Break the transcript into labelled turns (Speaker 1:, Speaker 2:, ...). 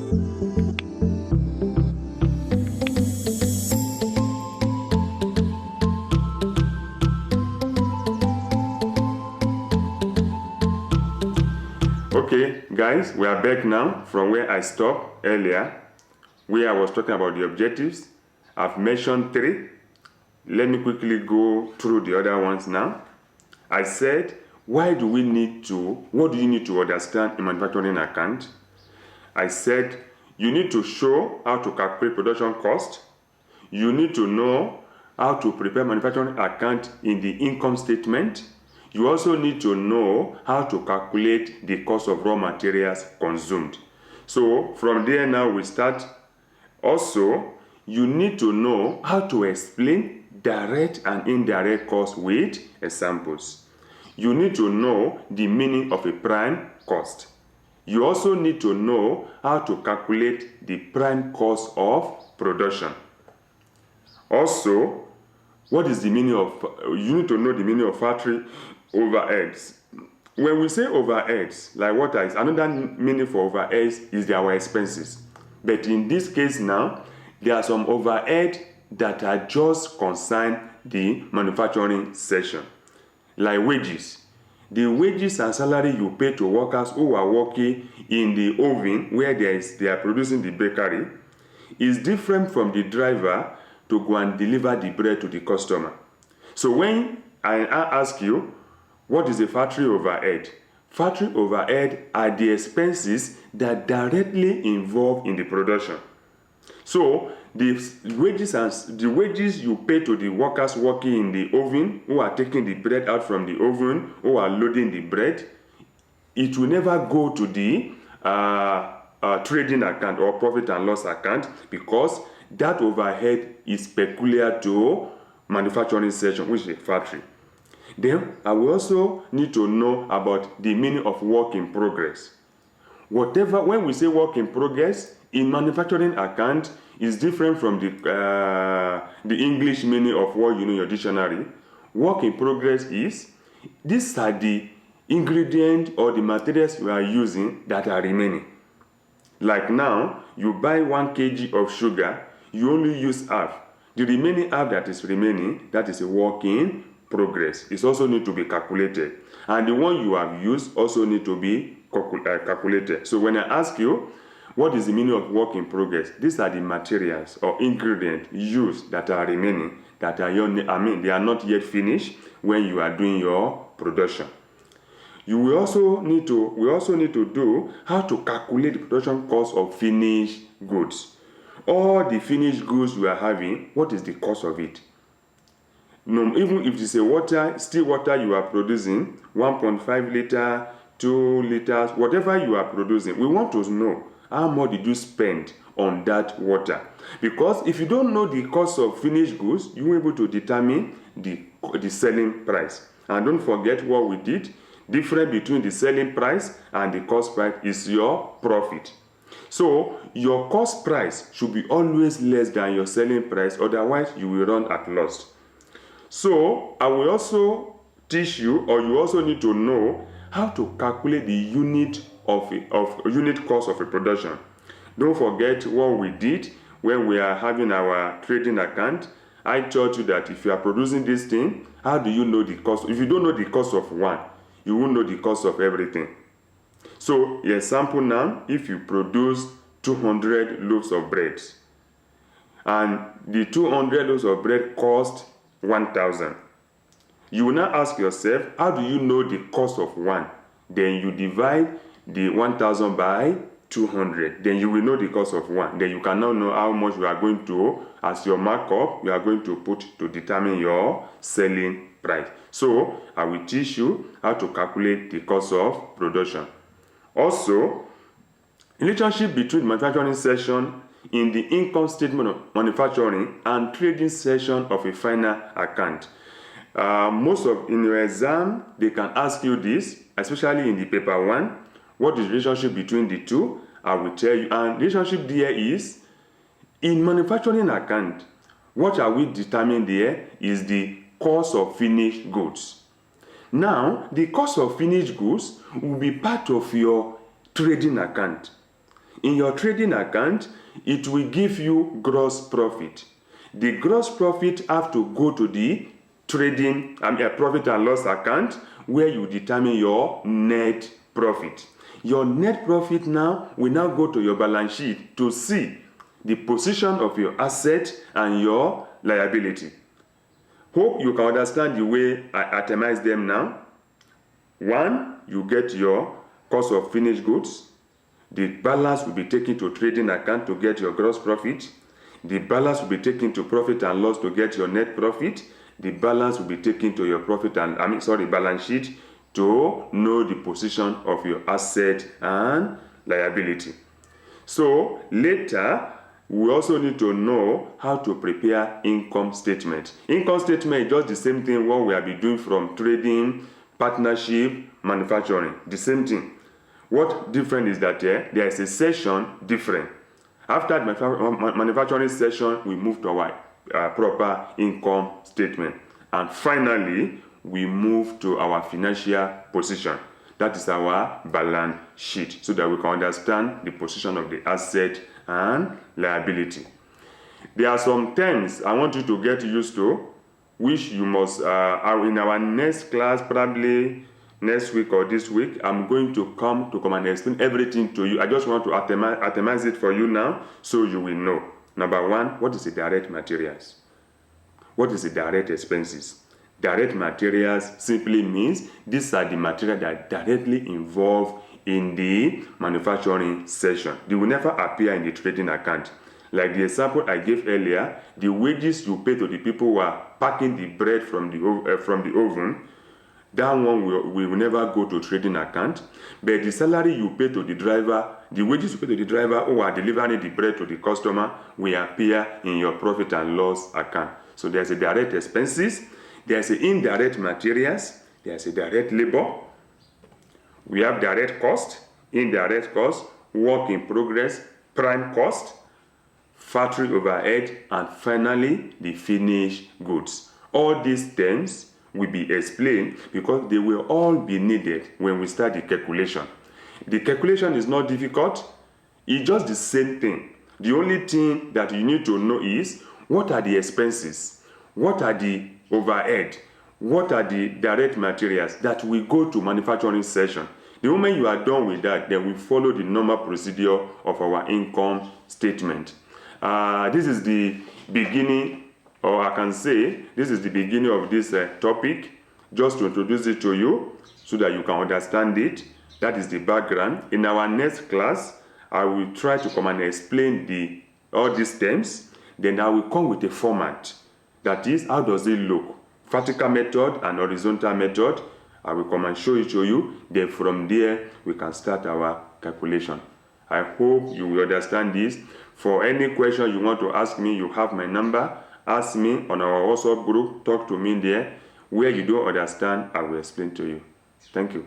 Speaker 1: Okay, guys, we are back now from where I stopped earlier, where I was talking about the objectives. I've mentioned 3. Let me quickly go through the other ones now. I said, what do you need to understand in manufacturing account? I said, you need to show how to calculate production cost. You need to know how to prepare manufacturing account in the income statement. You also need to know how to calculate the cost of raw materials consumed. So from there now we start. Also, you need to know how to explain direct and indirect costs with examples. You need to know the meaning of a prime cost. You also need to know how to calculate the prime cost of production. Also, what is the meaning of, you need to know the meaning of factory overheads. When we say overheads, like what is another meaning for overheads is our expenses. But in this case now, there are some overhead that are just concern the manufacturing section, like wages. The wages and salary you pay to workers who are working in the oven where they are producing the bakery is different from the driver to go and deliver the bread to the customer. So when I ask you, what is a factory overhead? Factory overhead are the expenses that directly involve in the production. So the wages you pay to the workers working in the oven, who are taking the bread out from the oven, who are loading the bread, it will never go to the trading account or profit and loss account, because that overhead is peculiar to manufacturing section, which is a factory. Then I will also need to know about the meaning of work in progress. When we say work in progress in manufacturing account is different from the English meaning of what you know in your dictionary. Work in progress is, these are the ingredients or the materials you are using that are remaining. Like now, you buy 1 kg of sugar, you only use half. The remaining half that is remaining, that is a work in progress. It also need to be calculated. And the one you have used also need to be calculated. So when I ask you, what is the meaning of work in progress? These are the materials or ingredients used that are remaining, that are they are not yet finished when you are doing your production. We also need to do how to calculate the production cost of finished goods. All the finished goods we are having, what is the cost of it? No, even if it's a still water you are producing, 1.5 liter, 2 liters, whatever you are producing, we want to know how much did you spend on that water. Because if you don't know the cost of finished goods, you will be able to determine the selling price. And don't forget what we did. Difference between the selling price and the cost price is your profit. So your cost price should be always less than your selling price, otherwise you will run at loss. So I will also teach you, or you also need to know how to calculate the unit cost of a production. Don't forget what we did when we are having our trading account. I told you that if you are producing this thing, how do you know the cost? If you don't know the cost of one, you won't know the cost of everything. So, example now, if you produce 200 loaves of bread, and the 200 loaves of bread cost 1,000, you will now ask yourself, how do you know the cost of one? Then you divide the 1,000 by 200. Then you will know the cost of one. Then you can now know how much you are going to, as your markup, you are going to put to determine your selling price. So, I will teach you how to calculate the cost of production. Also, relationship between manufacturing section in the income statement of manufacturing and trading section of a final account. In your exam, they can ask you this, especially in the paper 1. What is the relationship between the two? I will tell you. And relationship there is, in manufacturing account, what are we determining there is the cost of finished goods. Now, the cost of finished goods will be part of your trading account. In your trading account, it will give you gross profit. The gross profit have to go to the trading profit and loss account, where you determine your net profit. Your net profit now will now go to your balance sheet to see the position of your asset and your liability. Hope you can understand the way I itemize them now. 1, you get your cost of finished goods. The balance will be taken to trading account to get your gross profit. The balance will be taken to profit and loss to get your net profit. The balance will be taken to your balance sheet to know the position of your asset and liability. So later, we also need to know how to prepare income statement. Income statement is just the same thing what we have been doing from trading, partnership, manufacturing. The same thing. What different is that there is a section different. After the manufacturing section, we move to our proper income statement. And finally, we move to our financial position. That is our balance sheet, so that we can understand the position of the asset and liability. There are some terms I want you to get used to, which you must, in our next class, probably next week or this week, I'm going to come and explain everything to you. I just want to itemize it for you now, so you will know. Number 1, what is the direct materials? What is the direct expenses? Direct materials simply means these are the materials that are directly involved in the manufacturing section. They will never appear in the trading account. Like the example I gave earlier, the wages you pay to the people who are packing the bread from the oven, that one will never go to trading account. But the salary you pay to the driver, the wages you pay to the driver who are delivering the bread to the customer, will appear in your profit and loss account. So there's a direct expenses, there's a indirect materials, there's a direct labor. We have direct cost, indirect cost, work in progress, prime cost, factory overhead, and finally the finished goods. All these terms will be explained because they will all be needed when we start the calculation. The calculation is not difficult, it's just the same thing. The only thing that you need to know is what are the expenses, what are the overhead, what are the direct materials that will go to manufacturing section. The moment you are done with that, then we follow the normal procedure of our income statement. This is the beginning, or I can say this is the beginning of this topic, just to introduce it to you so that you can understand it. That is the background. In our next class, I will try to come and explain all these terms. Then I will come with a format. That is, how does it look? Vertical method and horizontal method. I will come and show it to you. Then from there, we can start our calculation. I hope you will understand this. For any question you want to ask me, you have my number. Ask me on our WhatsApp group. Talk to me there. Where you don't understand, I will explain to you. Thank you.